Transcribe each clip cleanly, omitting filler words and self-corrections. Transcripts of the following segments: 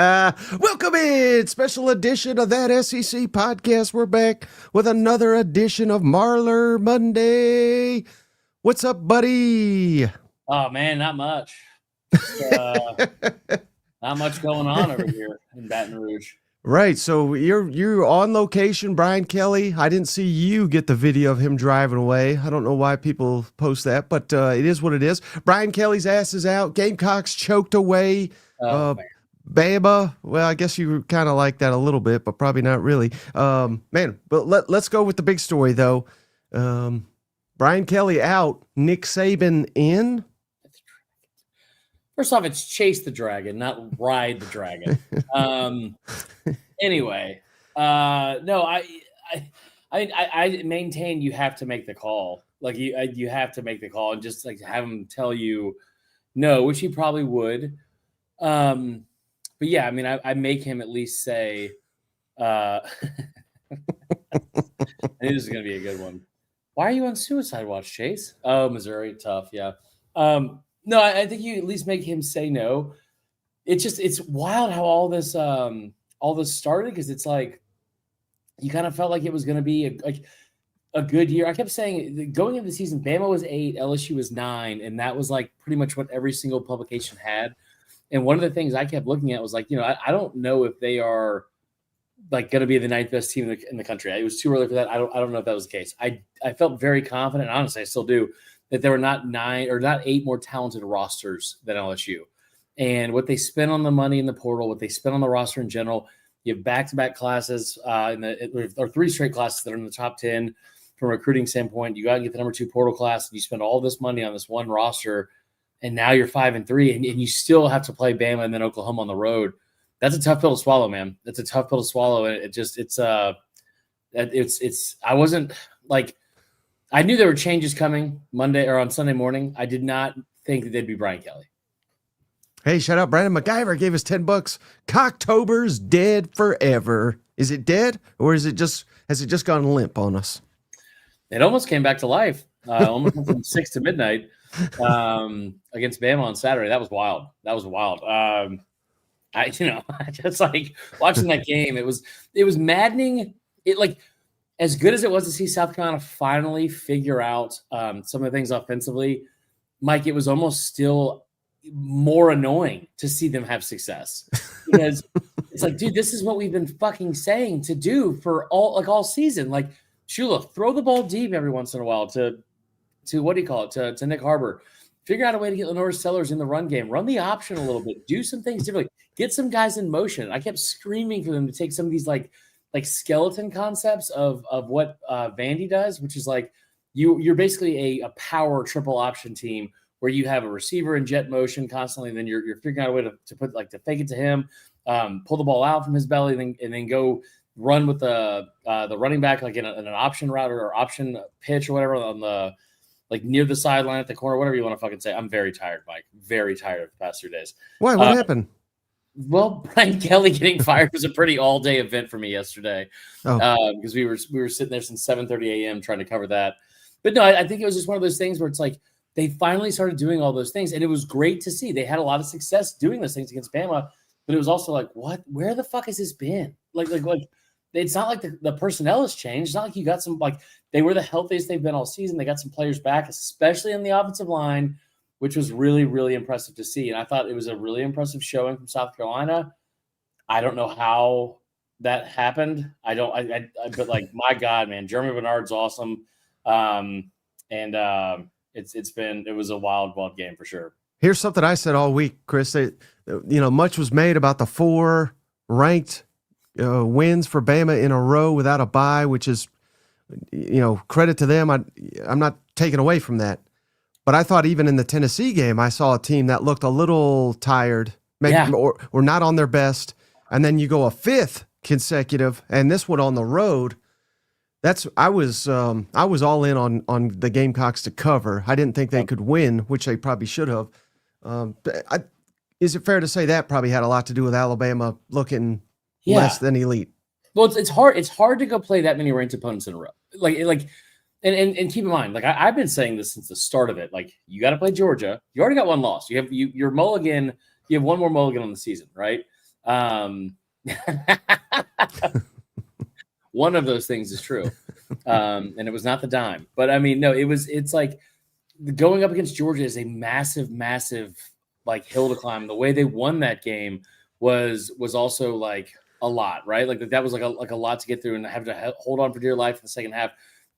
Welcome in, special edition of that SEC podcast. We're back with another edition of Marler Monday. What's up, buddy? Oh man, not much. Not much going on over here in Baton Rouge. Right, so you're on location, Brian Kelly. I didn't see you get the video of him driving away. I don't know why people post that, but it is what it is. Brian Kelly's ass is out. Gamecocks choked away. Bama, well, I guess you kind of like that a little bit, but probably not really. Man, but let's go with the big story, though. Brian Kelly out, Nick Saban in. First off, it's chase the dragon, not ride the dragon. Anyway, no, I maintain you have to make the call. Like you have to make the call and just like have him tell you no, which he probably would. But yeah, I mean, I make him at least say, I think this is going to be a good one. Why are you on suicide watch, Chase? Oh, Missouri, tough. Yeah. No, I think you at least make him say no. It's wild how all this started, because it's like you kind of felt like it was going to be a good year. I kept saying going into the season, Bama was 8, LSU was 9, and that was like pretty much what every single publication had. And one of the things I kept looking at was like, I don't know if they are like going to be the 9th best team in the country. It was too early for that. I don't know if that was the case. I felt very confident, and honestly, I still do, that there were not 9 or not 8 more talented rosters than LSU. And what they spent on the money in the portal, what they spent on the roster in general, you have back-to-back classes or 3 straight classes that are in the top 10 from a recruiting standpoint. You got to get the number 2 portal class, and you spend all this money on this one roster. And now you're 5-3, and you still have to play Bama and then Oklahoma on the road. That's a tough pill to swallow, man. That's a tough pill to swallow. And I wasn't like, I knew there were changes coming Monday or on Sunday morning. I did not think that they'd be Brian Kelly. Hey, shout out Brandon McIver gave us $10. Cocktober's dead forever. Is it dead, or has it just gone limp on us? It almost came back to life. Almost went from 6 to midnight. Against Bama on Saturday. That was wild. I just like watching that game. It was maddening. It like, as good as it was to see South Carolina finally figure out some of the things offensively, Mike, it was almost still more annoying to see them have success, because it's like, dude, this is what we've been fucking saying to do for all season. Like, Shula, throw the ball deep every once in a while to what do you call it? To Nick Harbor. Figure out a way to get Lenore Sellers in the run game. Run the option a little bit. Do some things differently. Get some guys in motion. I kept screaming for them to take some of these like skeleton concepts of what Vandy does, which is like you're basically a power triple option team where you have a receiver in jet motion constantly, and then you're figuring out a way to put to fake it to him, pull the ball out from his belly, and then go run with the running back like in an option route or option pitch or whatever on the like near the sideline at the corner, whatever you want to fucking say. I'm very tired, Mike. Very tired of the past 2 days. Why? What happened? Well, Brian Kelly getting fired was a pretty all-day event for me yesterday, because we were sitting there since 7:30 a.m. trying to cover that. But no, I think it was just one of those things where it's like they finally started doing all those things, and it was great to see. They had a lot of success doing those things against Bama, but it was also like, what? Where the fuck has this been? Like it's not like the personnel has changed. It's not like you got some they were the healthiest they've been all season. They got some players back, especially on the offensive line, which was really, really impressive to see. And I thought it was a really impressive showing from South Carolina. I don't know how that happened. But like, my God, man, Jeremy Bernard's awesome. It was a wild, wild game for sure. Here's something I said all week, Chris. Much was made about the 4 ranked wins for Bama in a row without a bye, which is, credit to them. I'm not taking away from that. But I thought even in the Tennessee game, I saw a team that looked a little tired, maybe, or not on their best. And then you go a 5th consecutive, and this one on the road. I was all in on the Gamecocks to cover. I didn't think they could win, which they probably should have. Is it fair to say that probably had a lot to do with Alabama looking less than elite? Well, it's hard. It's hard to go play that many ranked opponents in a row. And keep in mind, like I've been saying this since the start of it. Like, you got to play Georgia. You already got one loss. Your mulligan. You have one more mulligan on the season, right? One of those things is true. And it was not the dime. But I mean, no, it's like going up against Georgia is a massive, massive like hill to climb. The way they won that game was also like a lot, right? Like that was like a lot to get through and have to hold on for dear life in the second half.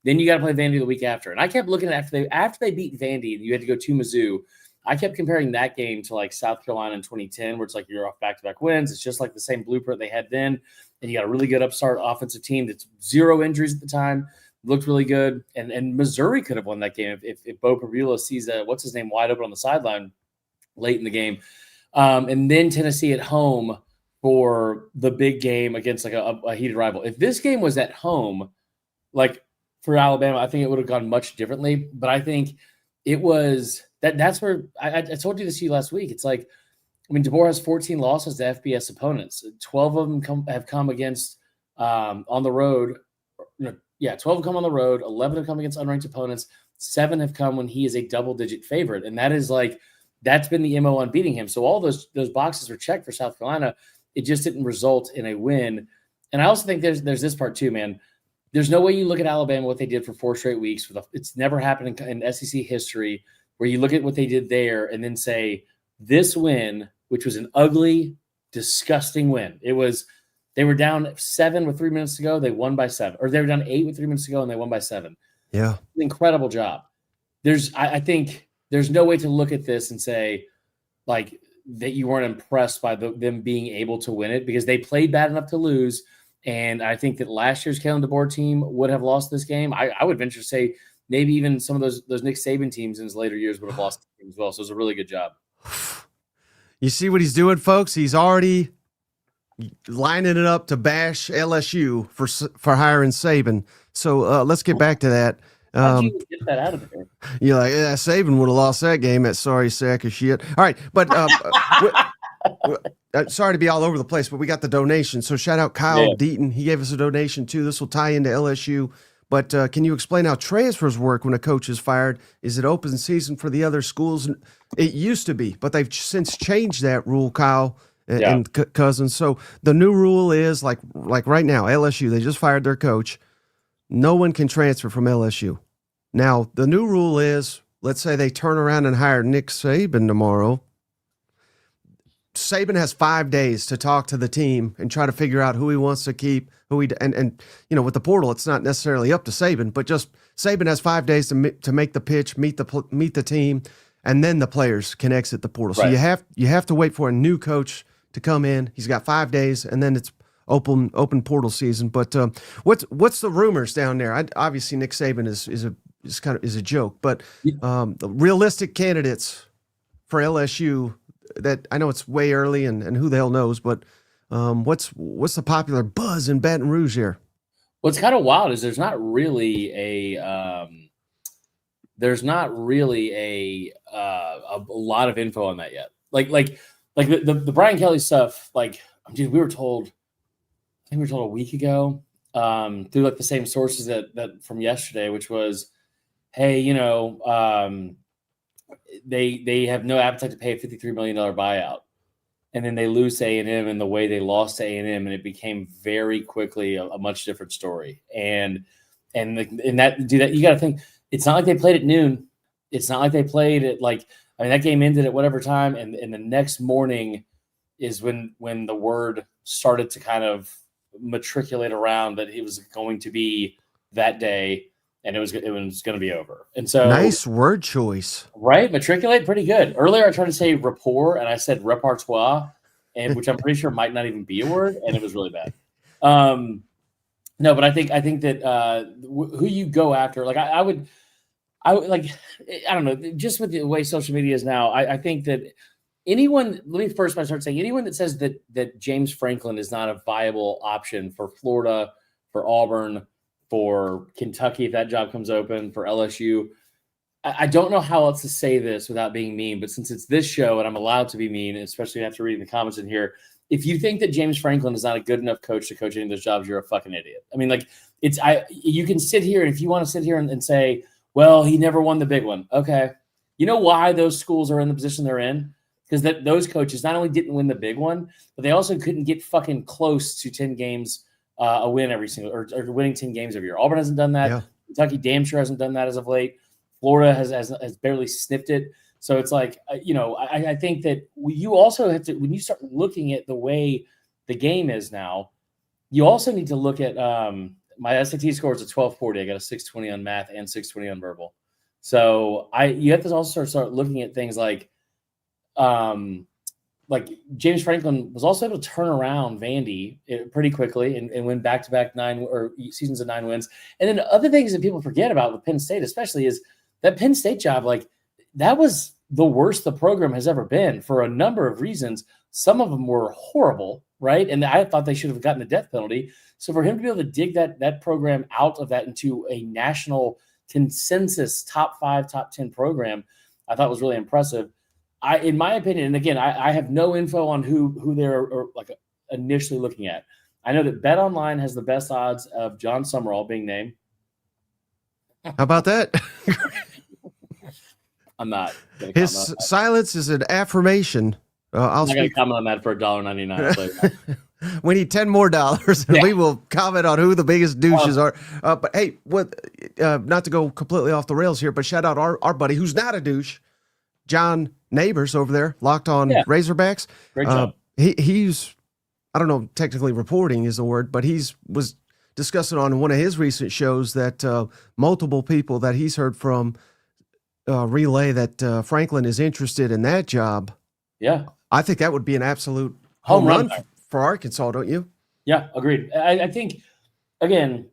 Then you got to play Vandy the week after. And I kept looking at after they beat Vandy and you had to go to Mizzou. I kept comparing that game to like South Carolina in 2010, where it's like you're off back-to-back wins. It's just like the same blueprint they had then. And you got a really good upstart offensive team that's 0 injuries at the time. Looked really good. And Missouri could have won that game if Bo Prabula sees what's his name wide open on the sideline late in the game. And then Tennessee at home for the big game against like a heated rival. If this game was at home, like for Alabama, I think it would have gone much differently. But I think it was that's where I told you this to you last week. It's like, I mean, DeBoer has 14 losses to FBS opponents. 12 of them have come against on the road. 12 have come on the road. 11 have come against unranked opponents. 7 have come when he is a double-digit favorite, and that is like that's been the MO on beating him. So all those boxes were checked for South Carolina. It just didn't result in a win. And I also think there's this part too, man. There's no way you look at Alabama, what they did for 4 straight weeks. It's never happened in SEC history where you look at what they did there and then say this win, which was an ugly, disgusting win. They were down 7 with 3 minutes to go. They won by 7. Or they were down 8 with 3 minutes to go, and they won by 7. Yeah. Incredible job. I think there's no way to look at this and say, like, that you weren't impressed by them being able to win it because they played bad enough to lose. And I think that last year's Kalen DeBoer team would have lost this game. I would venture to say maybe even some of those Nick Saban teams in his later years would have lost the game as well. So it was a really good job. You see what he's doing, folks? He's already lining it up to bash LSU for hiring Saban. So let's get back to that. How'd you get that out of there? You're like, yeah, Saban would have lost that game, that sorry sack of shit. All right, but sorry to be all over the place, but we got the donation. So shout out Kyle Deaton. He gave us a donation too. This will tie into LSU. But can you explain how transfers work when a coach is fired? Is it open season for the other schools? It used to be, but they've since changed that rule, Kyle and Cousins. So the new rule is like right now, LSU, they just fired their coach. No one can transfer from LSU. Now, the new rule is, let's say they turn around and hire Nick Saban tomorrow. Saban has 5 days to talk to the team and try to figure out who he wants to keep, and you know, with the portal, it's not necessarily up to Saban, but just Saban has 5 days to make the pitch, meet the team, and then the players can exit the portal. Right. So you have to wait for a new coach to come in. He's got 5 days, and then it's open portal season. But what's the rumors down there? Obviously, Nick Saban is a joke, but the realistic candidates for LSU. That I know it's way early and who the hell knows, but what's the popular buzz in Baton Rouge here? What's kind of wild is there's not really a lot of info on that yet. Like the Brian Kelly stuff. Like, dude, we were told a week ago through like the same sources that from yesterday, which was, hey, you know, they have no appetite to pay a $53 million buyout. And then they lose to A&M in the way they lost to A&M, and it became very quickly a much different story. And that you got to think, it's not like they played at noon. It's not like they played at that game ended at whatever time, and the next morning is when the word started to kind of matriculate around that it was going to be that day. And it was going to be over. And so nice word choice, right? Matriculate, pretty good. Earlier, I tried to say rapport, and I said repertoire, which I'm pretty sure might not even be a word, and it was really bad. No, but I think that who you go after, like I would like, I don't know, just with the way social media is now, I think that anyone. Let me first start saying anyone that says that James Franklin is not a viable option for Florida, for Auburn, for Kentucky, if that job comes open, for LSU. I don't know how else to say this without being mean, but since it's this show and I'm allowed to be mean, especially after reading the comments in here, if you think that James Franklin is not a good enough coach to coach any of those jobs, you're a fucking idiot. I mean, like, you can sit here, and if you want to sit here and say, well, he never won the big one. Okay. You know why those schools are in the position they're in? because those coaches not only didn't win the big one, but they also couldn't get fucking close to 10 games a win every single or winning 10 games every year. Auburn hasn't done that. Yeah. Kentucky damn sure hasn't done that as of late. Florida has barely sniffed it. So it's like, I think that you also have to, when you start looking at the way the game is now, you also need to look at my SAT score is a 1240. I got a 620 on math and 620 on verbal. So you have to also start looking at things like James Franklin was also able to turn around Vandy pretty quickly and win back-to-back seasons of 9 wins. And then other things that people forget about with Penn State, especially, is that Penn State job, like that was the worst the program has ever been for a number of reasons. Some of them were horrible, right? And I thought they should have gotten the death penalty. So for him to be able to dig that program out of that into a national consensus top 5, top 10 program, I thought was really impressive. In my opinion, and again, I have no info on who they're like initially looking at. I know that BetOnline has the best odds of John Summerall being named. How about that? I'm not. His silence is an affirmation. I'm not going to comment on that for $1.99. We need $10 more, and we will comment on who the biggest douches are. But hey, not to go completely off the rails here, but shout out our buddy who's not a douche, John Neighbors over there, Locked On Razorbacks. Great job. He's, I don't know, technically reporting is the word, but was discussing on one of his recent shows that multiple people that he's heard from relay that Franklin is interested in that job. Yeah. I think that would be an absolute home run for Arkansas, don't you? Yeah, agreed. I think, again,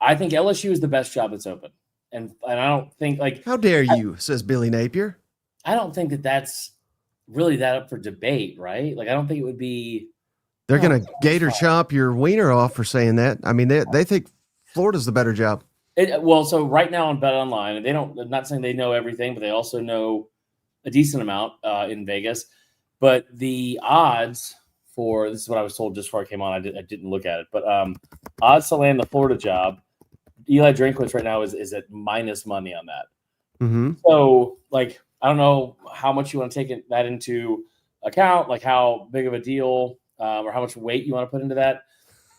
LSU is the best job that's open. And I don't think, like... How dare you, says Billy Napier. I don't think that that's really that up for debate, right? Like, I don't think it would be... They're going to gator chomp your wiener off for saying that. I mean, they think Florida's the better job. So right now on BetOnline, they're not saying they know everything, but they also know a decent amount in Vegas. But the odds for, this is what I was told just before I came on, I didn't look at it, but odds to land the Florida job, Eli Drinkwitz right now is at minus money on that. Mm-hmm. So, like, I don't know how much you want to take that into account, like how big of a deal or how much weight you want to put into that.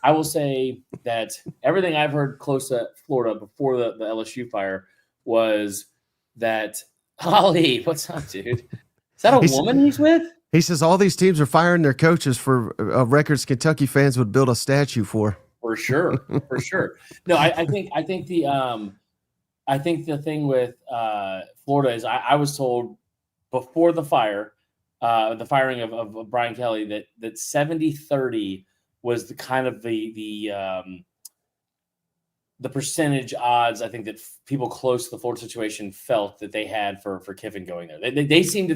I will say that everything I've heard close to Florida before the LSU fire was that, Holly, what's up, dude? Is that a woman he's with? He says all these teams are firing their coaches for records Kentucky fans would build a statue for. For sure. No, I think the thing with Florida is I was told before the firing of Brian Kelly that 70-30 was the kind of the percentage odds I think that people close to the Florida situation felt that they had for Kiffin going there. They seem to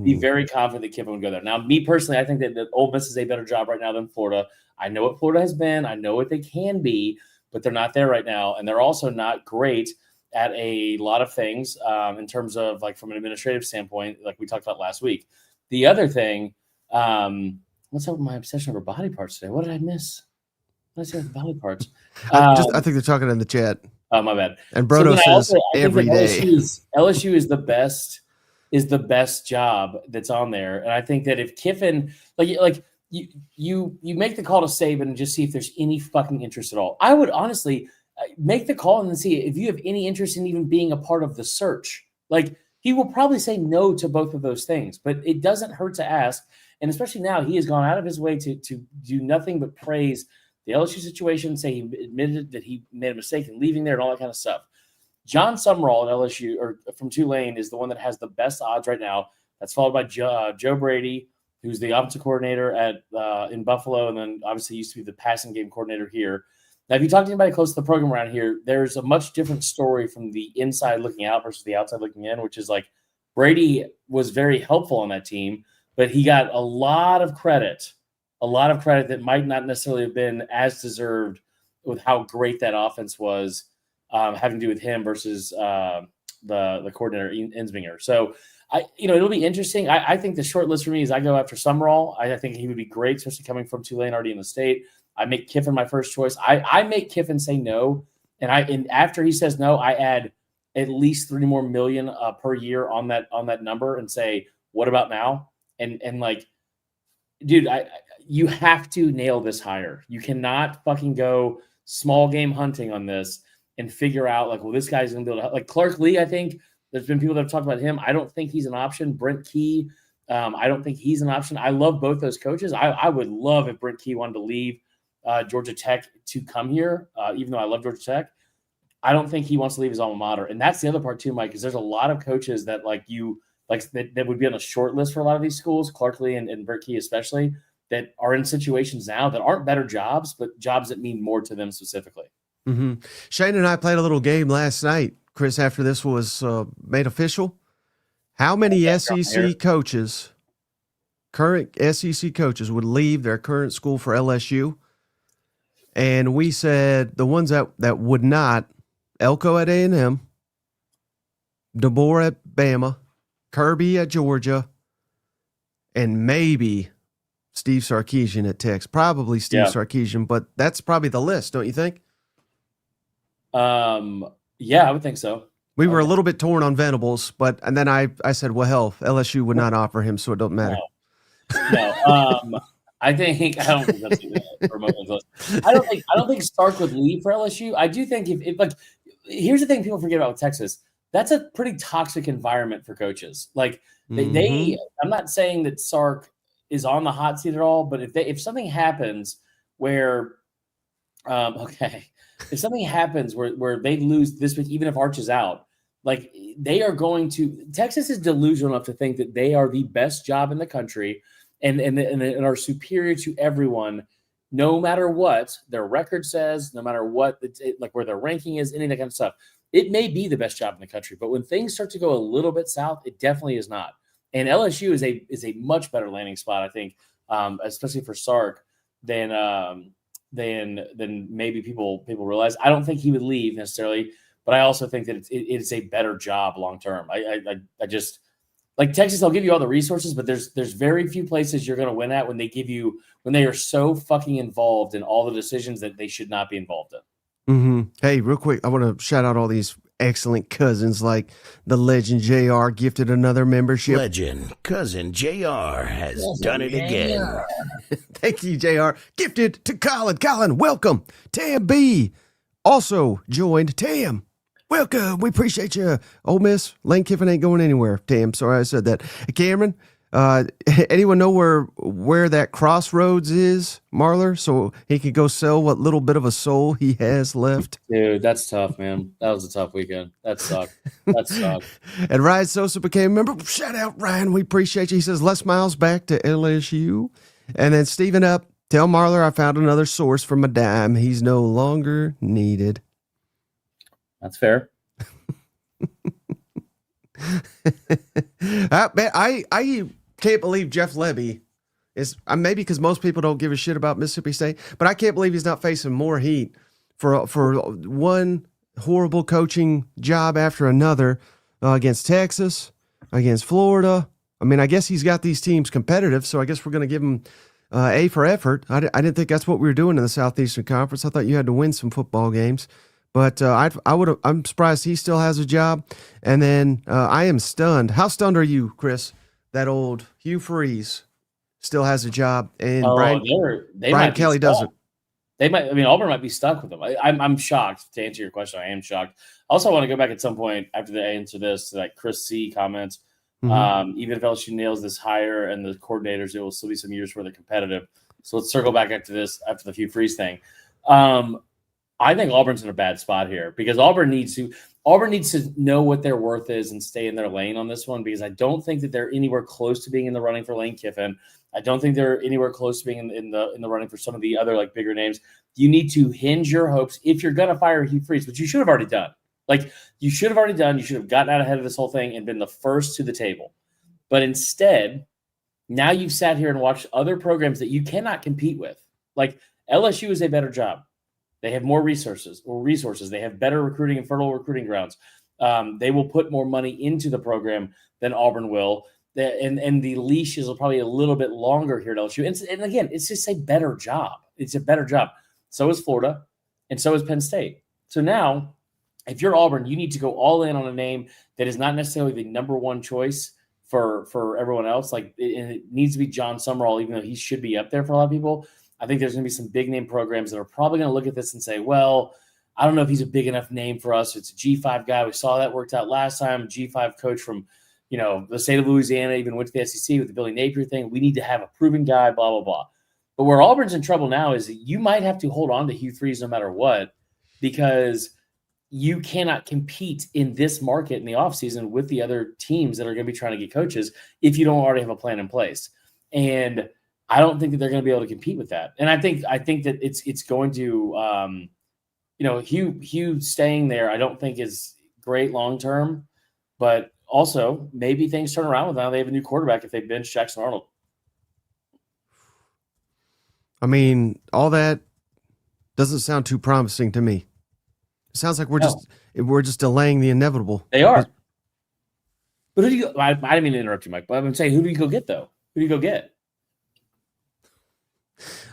be very confident that Kiffin would go there. Now, me personally, I think that Ole Miss is a better job right now than Florida. I know what Florida has been. I know what they can be, but they're not there right now. And they're also not great at a lot of things in terms of, like, from an administrative standpoint, like we talked about last week. The other thing, what's up with my obsession over body parts today? What did I miss? What did I say with body parts? I think they're talking in the chat. Oh, my bad. And Brodo says every day. LSU is the best job that's on there. And I think that if Kiffin, you make the call to Saban and just see if there's any fucking interest at all. I would honestly make the call and then see if you have any interest in even being a part of the search. Like, he will probably say no to both of those things, but it doesn't hurt to ask. And especially now, he has gone out of his way to do nothing but praise the LSU situation, say he admitted that he made a mistake in leaving there and all that kind of stuff. John Summerall at LSU, or from Tulane, is the one that has the best odds right now. That's followed by Joe Brady, who's the offensive coordinator in Buffalo, and then obviously used to be the passing game coordinator here. Now, if you talk to anybody close to the program around here, there's a much different story from the inside looking out versus the outside looking in, which is like Brady was very helpful on that team, but he got a lot of credit that might not necessarily have been as deserved with how great that offense was, having to do with him versus the coordinator Ensminger. So, it'll be interesting. I think the short list for me is I go after Summerall. I think he would be great, especially coming from Tulane, already in the state. I make Kiffin my first choice. I make Kiffin say no, and after he says no, I add at least $3 more million per year on that number and say what about now? And like, dude, you have to nail this hire. You cannot fucking go small game hunting on this and figure out like, well, this guy's going to be able to, like Clark Lee. I think there's been people that have talked about him. I don't think he's an option. Brent Key, I don't think he's an option. I love both those coaches. I would love if Brent Key wanted to leave Georgia Tech to come here, even though I love Georgia Tech. I don't think he wants to leave his alma mater. And that's the other part too, Mike, is there's a lot of coaches that that would be on a short list for a lot of these schools, Clark Lee and Brent Key especially, that are in situations now that aren't better jobs, but jobs that mean more to them specifically. Mm-hmm. Shane and I played a little game last night, Chris, after this was made official. How many SEC coaches, current SEC coaches, would leave their current school for LSU? And we said the ones that would not, Elko at A&M, DeBoer at Bama, Kirby at Georgia, and maybe Steve Sarkisian at Texas. Probably Steve Sarkisian, but that's probably the list, don't you think? Yeah, I would think so. We were a little bit torn on Venables, and then I said, well, hell, LSU would not offer him, so it don't matter. No. I don't think that's I don't think Stark would leave for LSU. I do think if like, here's the thing people forget about Texas. That's a pretty toxic environment for coaches. Like they I'm not saying that Sark is on the hot seat at all, but if something happens where if something happens where they lose this week, even if Arch is out, like they are going to, Texas is delusional enough to think that they are the best job in the country and are superior to everyone, no matter what their record says, no matter what, like where their ranking is, any of that kind of stuff. It may be the best job in the country, but when things start to go a little bit south, it definitely is not. And LSU is a much better landing spot, I think, especially for Sark than maybe people realize. I don't think he would leave necessarily, but I also think that it's a better job long term. I just like Texas. They'll give you all the resources, but there's very few places you're going to win at when they are so fucking involved in all the decisions that they should not be involved in. Mm-hmm. Hey, real quick, I want to shout out all these excellent cousins, like the legend JR gifted another membership. Legend cousin JR has done it again. Thank you, JR. Gifted to Colin. Colin, welcome. Tam B also joined. Tam, welcome. We appreciate you. Ole Miss, Lane Kiffin ain't going anywhere. Tam, sorry I said that. Cameron, anyone know where that crossroads is, Marler, so he could go sell what little bit of a soul he has left? Dude, that's tough, man. That was a tough weekend. That sucked. And Ryan Sosa became a member. Shout out, Ryan. We appreciate you. He says, Les Miles back to LSU. And then Stephen up. Tell Marler I found another source for my dime. He's no longer needed. That's fair. I can't believe Jeff Lebby is, maybe because most people don't give a shit about Mississippi State, but I can't believe he's not facing more heat for one horrible coaching job after another against Texas, against Florida. I mean, I guess he's got these teams competitive, so I guess we're going to give him A for effort. I didn't think that's what we were doing in the Southeastern Conference. I thought you had to win some football games. But I'm surprised he still has a job. And then I am stunned. How stunned are you, Chris, that old Hugh Freeze still has a job and Brian Kelly doesn't? They might. I mean, Auburn might be stuck with them. I'm shocked. To answer your question, I am shocked. Also, I want to go back at some point after they answer this to that Chris C. comments. Mm-hmm. Even if LSU nails this hire and the coordinators, it will still be some years where they're competitive. So let's circle back after the Hugh Freeze thing. I think Auburn's in a bad spot here because Auburn needs to know what their worth is and stay in their lane on this one, because I don't think that they're anywhere close to being in the running for Lane Kiffin. I don't think they're anywhere close to being in the running for some of the other like bigger names. You need to hinge your hopes if you're going to fire Hugh Freeze, which you should have already done. You should have gotten out ahead of this whole thing and been the first to the table. But instead, now you've sat here and watched other programs that you cannot compete with. Like LSU is a better job. They have more resources. They have better recruiting and fertile recruiting grounds. They will put more money into the program than Auburn will. And the leash is probably a little bit longer here at LSU. And again, it's just a better job. It's a better job. So is Florida, and so is Penn State. So now, if you're Auburn, you need to go all in on a name that is not necessarily the number one choice for everyone else. Like it needs to be John Summerall, even though he should be up there for a lot of people. I think there's going to be some big name programs that are probably going to look at this and say, well, I don't know if he's a big enough name for us. It's a G5 guy. We saw that worked out last time. G5 coach from, the state of Louisiana, even went to the SEC with the Billy Napier thing. We need to have a proven guy, blah, blah, blah. But where Auburn's in trouble now is that you might have to hold on to Hugh Freeze no matter what, because you cannot compete in this market in the offseason with the other teams that are going to be trying to get coaches if you don't already have a plan in place. And I don't think that they're going to be able to compete with that. And I think that it's going to, Hugh staying there, I don't think is great long term, but also maybe things turn around with now they have a new quarterback if they bench Jackson Arnold. I mean, all that doesn't sound too promising to me. It sounds like we're just delaying the inevitable. They are. But who do you go? I didn't mean to interrupt you, Mike, but I'm saying, who do you go get though? Who do you go get?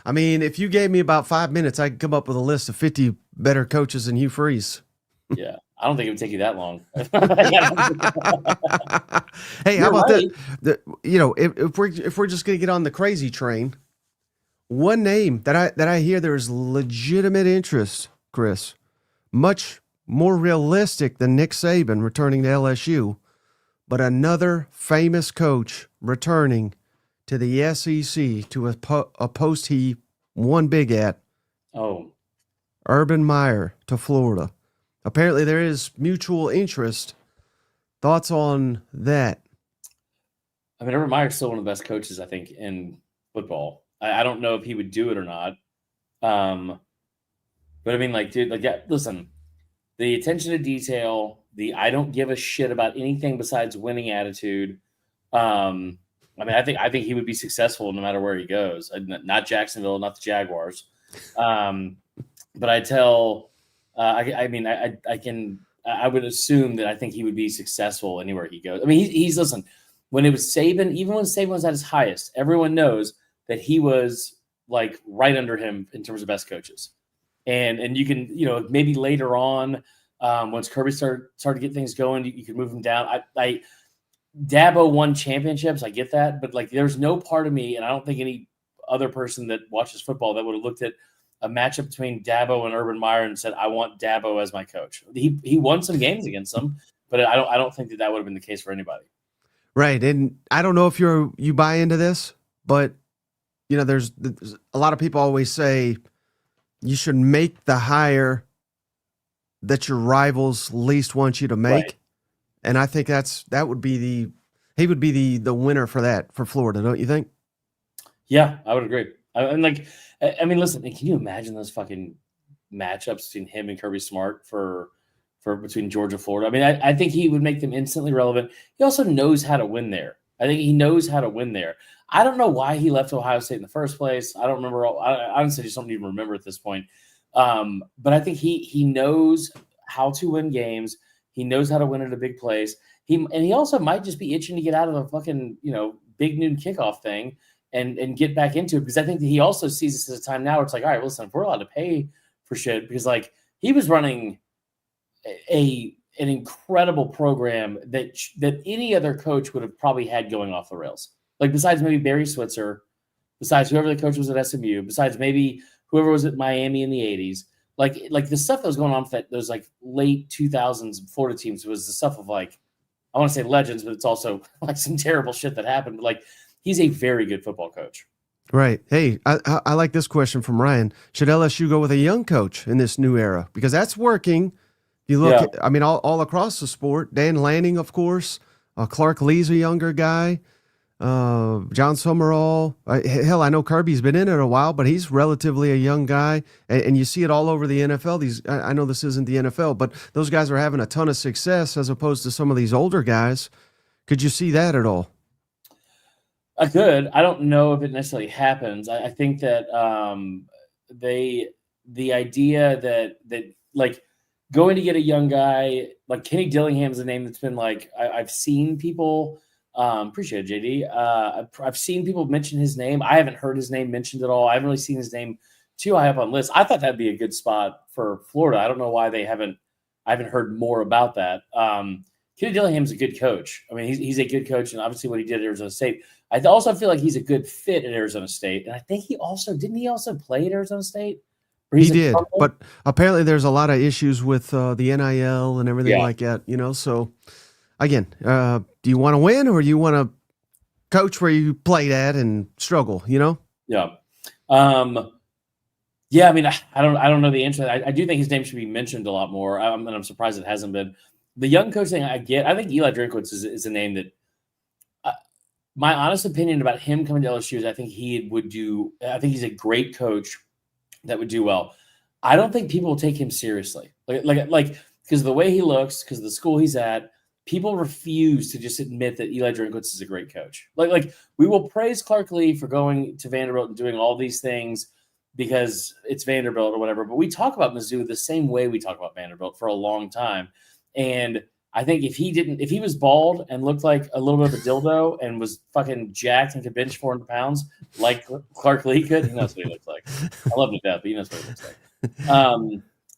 I mean, if you gave me about 5 minutes, I could come up with a list of 50 better coaches than Hugh Freeze. Yeah, I don't think it would take you that long. Hey, how about that? If we're just gonna get on the crazy train, one name that I hear there's legitimate interest, Chris, much more realistic than Nick Saban returning to LSU, but another famous coach returning to the SEC to a post he won big at. Oh, Urban Meyer to Florida. Apparently there is mutual interest. Thoughts on that? I mean, Urban Meyer's still one of the best coaches, I think, in football. I don't know if he would do it or not. But I mean, listen, the attention to detail, the I don't give a shit about anything besides winning attitude. I think he would be successful no matter where he goes. Not Jacksonville, not the Jaguars. But I would assume that I think he would be successful anywhere he goes. I mean, he's listen, when it was Saban, even when Saban was at his highest, everyone knows that he was like right under him in terms of best coaches. And you can, maybe later on, once Kirby started to get things going, you could move him down. Dabo won championships. I get that. But there's no part of me, and I don't think any other person that watches football that would have looked at a matchup between Dabo and Urban Meyer and said, I want Dabo as my coach. He won some games against them, but I don't think that would have been the case for anybody. Right. And I don't know if you buy into this, but there's a lot of people always say you should make the hire that your rivals least want you to make. Right. And I think he would be the winner for that, for Florida, don't you think? Yeah, I would agree. Listen, can you imagine those fucking matchups between him and Kirby Smart for between Georgia, Florida? I mean, I think he would make them instantly relevant. He also knows how to win there. I think he knows how to win there. I don't know why he left Ohio State in the first place. I don't remember. I honestly just don't even remember at this point. But I think he knows how to win games. He knows how to win at a big place. He also might just be itching to get out of the fucking big noon kickoff thing and get back into it, because I think that he also sees this as a time now where it's like, all right, listen, if we're allowed to pay for shit, because he was running an incredible program that any other coach would have probably had going off the rails. Besides maybe Barry Switzer, besides whoever the coach was at SMU, besides maybe whoever was at Miami in the 80s, the stuff that was going on for those late 2000s Florida teams was the stuff of I want to say legends, but it's also some terrible shit that happened. But he's a very good football coach. Right. Hey, I like this question from Ryan. Should LSU go with a young coach in this new era? Because that's working. You look at, all across the sport, Dan Lanning, of course, Clark Lee's a younger guy. John Summerall. Hell, I know Kirby's been in it a while, but he's relatively a young guy, and you see it all over the NFL. I know this isn't the NFL, but those guys are having a ton of success as opposed to some of these older guys. Could you see that at all? I could. I don't know if it necessarily happens. I think that the idea that going to get a young guy like Kenny Dillingham's a name that's been I've seen people. Appreciate it, JD. I've seen people mention his name. I haven't heard his name mentioned at all. I haven't really seen his name too high up on lists. I thought that'd be a good spot for Florida. I don't know why I haven't heard more about that. Kenny Dillingham's a good coach. I mean, he's a good coach, and obviously what he did at Arizona State. I also feel like he's a good fit at Arizona State, and I think didn't he also play at Arizona State? He did, but apparently there's a lot of issues with the NIL and everything like that. So again, do you want to win or do you want to coach where you played at and struggle? Yeah. I mean, I don't know the answer. I do think his name should be mentioned a lot more. And I'm surprised it hasn't been. The young coach thing I get. I think Eli Drinkwitz is a name that. My honest opinion about him coming to LSU is I think he would do. I think he's a great coach that would do well. I don't think people will take him seriously, like because of the way he looks, because of the school he's at. People refuse to just admit that Eli Drinkwitz is a great coach. Like we will praise Clark Lee for going to Vanderbilt and doing all these things because it's Vanderbilt or whatever. But we talk about Mizzou the same way we talk about Vanderbilt for a long time. And I think if he was bald and looked like a little bit of a dildo and was fucking jacked and could bench 400 pounds like Clark Lee could, he knows what he looks like. I love him to death, but he knows what he looks like.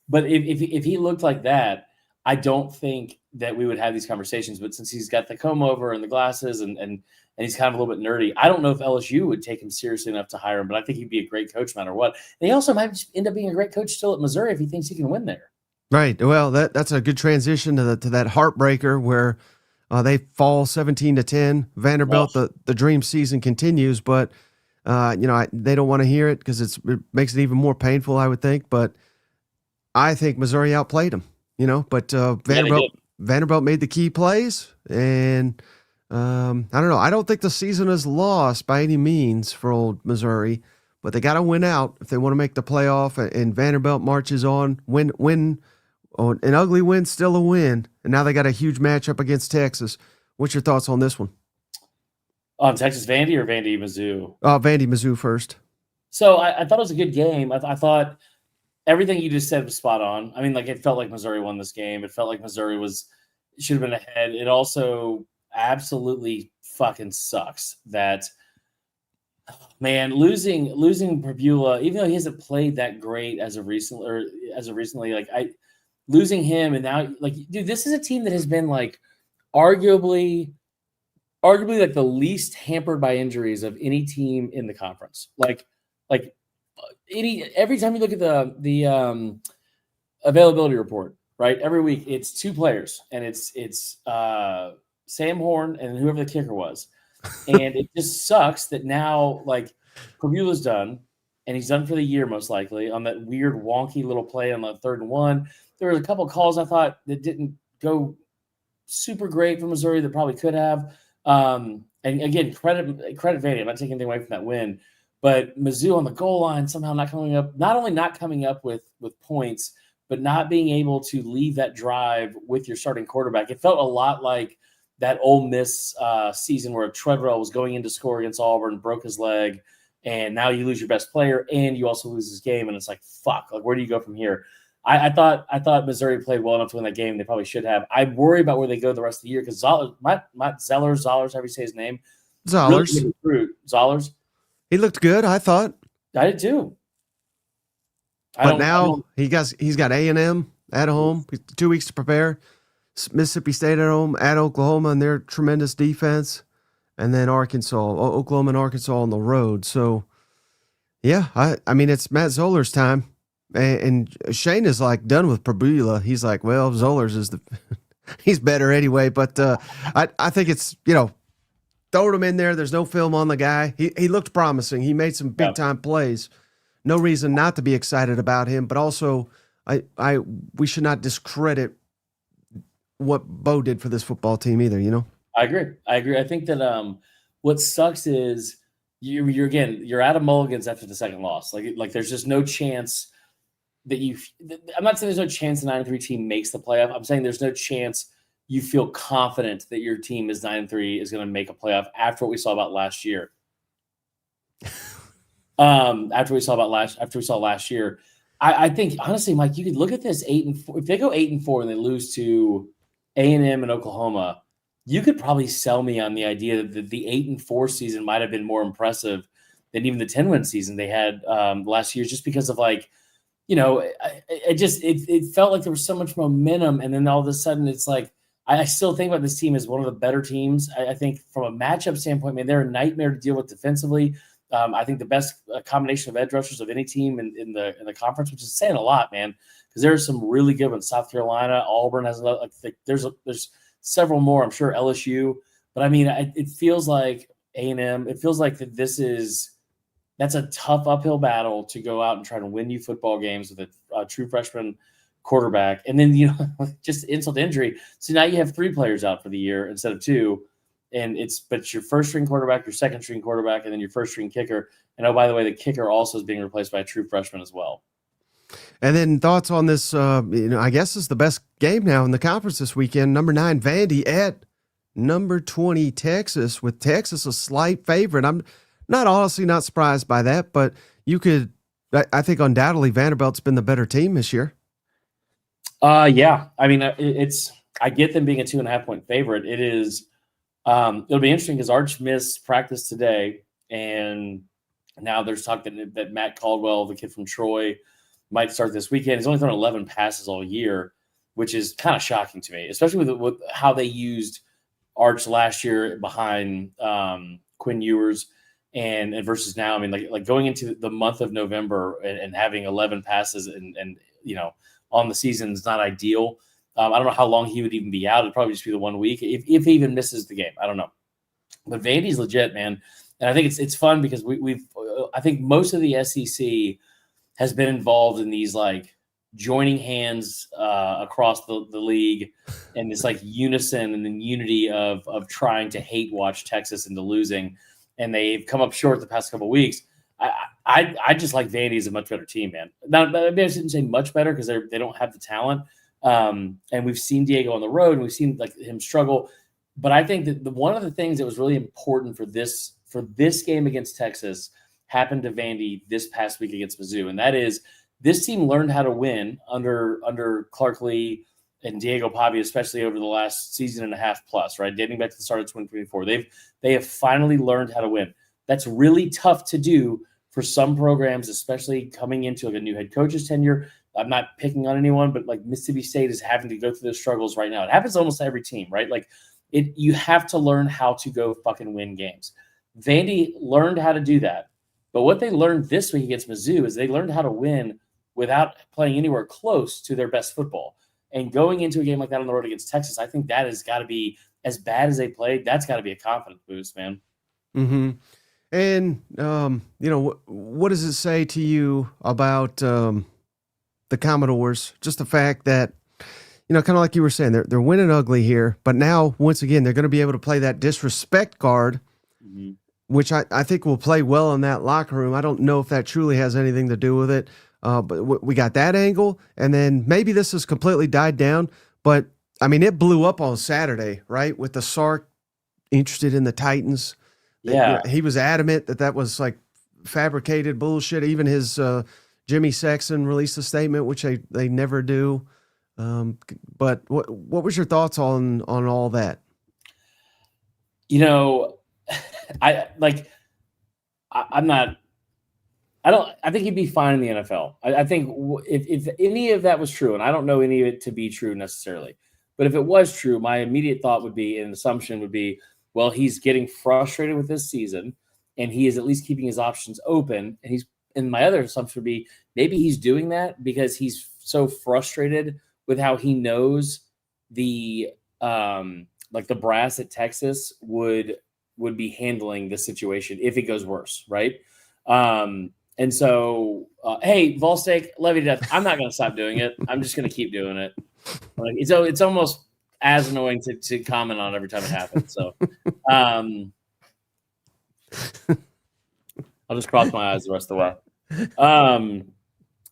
But if he looked like that, I don't think that we would have these conversations. But since he's got the comb over and the glasses and he's kind of a little bit nerdy, I don't know if LSU would take him seriously enough to hire him. But I think he'd be a great coach no matter what. And he also might end up being a great coach still at Missouri if he thinks he can win there. Right. Well, that's a good transition to that heartbreaker where they fall 17-10. Vanderbilt, the dream season continues, but they don't want to hear it because it makes it even more painful, I would think. But I think Missouri outplayed them. But Vanderbilt made the key plays, and I don't know. I don't think the season is lost by any means for old Missouri, but they got to win out if they want to make the playoff. And Vanderbilt marches on, win. Oh, an ugly win, still a win, and now they got a huge matchup against Texas. What's your thoughts on this one? On Texas Vandy or Vandy Mizzou? Vandy Mizzou first. So I thought it was a good game. I thought everything you just said was spot on. I mean, it felt like Missouri won this game. It felt like Missouri should have been ahead. It also absolutely fucking sucks that, losing Prbula, even though he hasn't played that great as of recently, losing him, and now, dude, this is a team that has been arguably the least hampered by injuries of any team in the conference. Every time you look at the availability report, right? Every week it's two players, and it's Sam Horn and whoever the kicker was, and it just sucks that now Prbula's done, and he's done for the year most likely on that weird wonky little play on the 3rd and 1. There were a couple of calls I thought that didn't go super great for Missouri that probably could have. And again, credit Vandy. I'm not taking anything away from that win, but Mizzou on the goal line somehow not only not coming up with points, but not being able to leave that drive with your starting quarterback. It felt a lot like that Ole Miss season where Trevorrow was going in to score against Auburn, broke his leg, and now you lose your best player and you also lose this game, and it's fuck. Where do you go from here? I thought Missouri played well enough to win that game. They probably should have. I worry about where they go the rest of the year because Matt Zollers, however you say his name. Zollers. Really Zollers. He looked good, I thought. I did too. But now he's got A&M at home. 2 weeks to prepare. Mississippi State at home, at Oklahoma, and their tremendous defense. And then Oklahoma and Arkansas on the road. So, yeah, I mean, it's Matt Zollers' time. And Shane is done with Prbula. He's well, Zollers is he's better anyway. But I think it's, throw him in there. There's no film on the guy. He looked promising. He made some big time plays. No reason not to be excited about him. But also, we should not discredit what Bo did for this football team either. I agree. I think that what sucks is you're out of mulligans after the second loss. There's just no chance that I'm not saying there's no chance the 9-3 team makes the playoff. I'm saying there's no chance you feel confident that your team is 9-3 is going to make a playoff after what we saw about last year. After we saw last year, I think honestly, Mike, you could look at this 8-4. If they go 8-4 and they lose to A&M and Oklahoma, you could probably sell me on the idea that the 8-4 season might have been more impressive than even the 10-win season they had last year, just because of it felt like there was so much momentum, and then all of a sudden it's I still think about this team as one of the better teams. I think from a matchup standpoint, man, they're a nightmare to deal with defensively. I think the best combination of edge rushers of any team in the conference, which is saying a lot, man, because there are some really good ones. South Carolina, Auburn has another. There's several more. I'm sure LSU, but I mean, it feels like A&M. It feels like that's a tough uphill battle to go out and try to win you football games with a true freshman quarterback, and then just insult to injury. So now you have 3 players out for the year instead of 2. And it's your first string quarterback, your second string quarterback, and then your first string kicker. And oh, by the way, the kicker also is being replaced by a true freshman as well. And then thoughts on this? I guess it's the best game now in the conference this weekend. Number 9 Vandy at number 20 Texas, with Texas a slight favorite. I'm not surprised by that, but I think undoubtedly Vanderbilt's been the better team this year. Yeah, I mean I get them being a 2.5-point favorite. It is. It'll be interesting because Arch Miss practiced today, and now there's talk that Matt Caldwell, the kid from Troy, might start this weekend. He's only thrown 11 passes all year, which is kind of shocking to me, especially with how they used Arch last year behind Quinn Ewers and versus now. I mean, like going into the month of November and having 11 passes and on the season is not ideal. I don't know how long he would even be out. It'd probably just be the 1 week if he even misses the game. I don't know. But Vandy's legit, man. And I think it's fun because I think most of the SEC has been involved in these like joining hands across the league and this like unison and then unity of trying to hate watch Texas into losing. And they've come up short the past couple of weeks. I just like Vandy as a much better team, man. Now, maybe I shouldn't say much better because they don't have the talent. And we've seen Diego on the road and we've seen like him struggle. But I think that one of the things that was really important for this game against Texas happened to Vandy this past week against Mizzou. And that is this team learned how to win under Clark Lee and Diego Pavia, especially over the last season and a half plus, right? Dating back to the start of 2024. They have finally learned how to win. That's really tough to do for some programs, especially coming into like a new head coach's tenure. I'm not picking on anyone, but like Mississippi State is having to go through those struggles right now. It happens to almost every team, right? Like you have to learn how to go fucking win games. Vandy learned how to do that. But what they learned this week against Mizzou is they learned how to win without playing anywhere close to their best football. And going into a game like that on the road against Texas, I think that has got to be, as bad as they played, that's got to be a confidence boost, man. Mm-hmm. And, what does it say to you about the Commodores? Just the fact that, kind of like you were saying, they're winning ugly here, but now, once again, they're going to be able to play that disrespect card, mm-hmm. which I think will play well in that locker room. I don't know if that truly has anything to do with it, but we got that angle, and then maybe this has completely died down, but, I mean, it blew up on Saturday, right, with the Sark interested in the Titans. Yeah. He was adamant that was like fabricated bullshit. Even his Jimmy Sexton released a statement, which they never do. But what was your thoughts on all that? I think he'd be fine in the NFL. I think if any of that was true, and I don't know any of it to be true necessarily, but if it was true, my immediate thought would be, an assumption would be, well, he's getting frustrated with this season, and he is at least keeping his options open. And my other assumption would be maybe he's doing that because he's so frustrated with how he knows the brass at Texas would be handling the situation if it goes worse, right? And so, hey, Volsteak, love you to death. I'm not going to stop doing it. I'm just going to keep doing it. Like, it's almost as annoying to comment on every time it happens. So I'll just cross my eyes the rest of the way.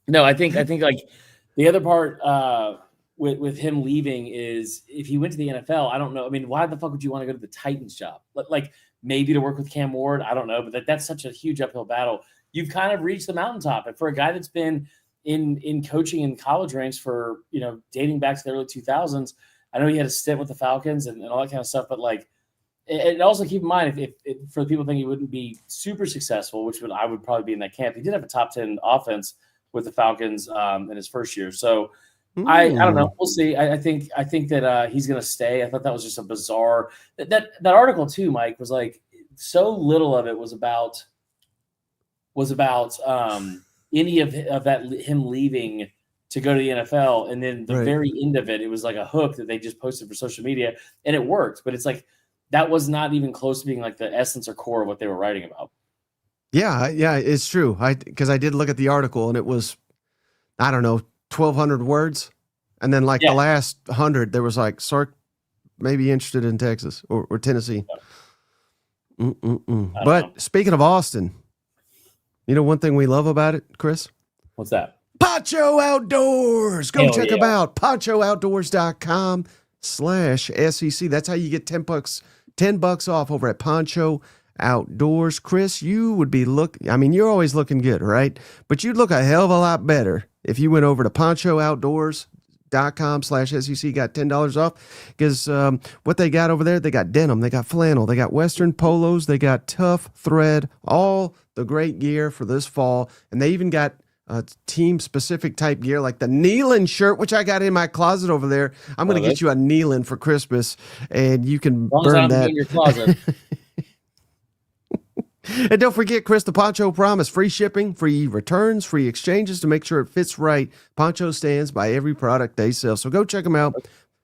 No, I think like the other part with him leaving is if he went to the NFL, I don't know. I mean, why the fuck would you want to go to the Titans job? Like maybe to work with Cam Ward. I don't know, but that's such a huge uphill battle. You've kind of reached the mountaintop. And for a guy that's been in coaching in college ranks for, dating back to the early 2000s, I know he had a stint with the Falcons and all that kind of stuff, but like, and also keep in mind, if for the people think he wouldn't be super successful, I would probably be in that camp. He did have a top 10 offense with the Falcons in his first year. So I don't know. We'll see. I think that he's going to stay. I thought that was just a bizarre that article too, Mike, was like so little of it was about any of that him leaving to go to the NFL, and then the very end of it, it was like a hook that they just posted for social media, and it worked. But it's like that was not even close to being like the essence or core of what they were writing about. Yeah, it's true. Because I did look at the article, and it was, I don't know, 1,200 words, and then the last 100, there was like Sark maybe interested in Texas or Tennessee. But speaking of Austin, you know one thing we love about it, Chris? What's that? Poncho Outdoors. Go check them out. PonchoOutdoors.com/SEC. That's how you get $10 off over at Poncho Outdoors. Chris, you would be you're always looking good, right? But you'd look a hell of a lot better if you went over to PonchoOutdoors.com/SEC, got $10 off, because what they got over there, they got denim, they got flannel, they got Western polos, they got tough thread, all the great gear for this fall, and they even got team-specific type gear, like the Nealon shirt, which I got in my closet over there. I'm going to get you a Nealon for Christmas, and you can burn that in your closet. And don't forget, Chris, the Poncho Promise: free shipping, free returns, free exchanges to make sure it fits right. Poncho stands by every product they sell. So go check them out.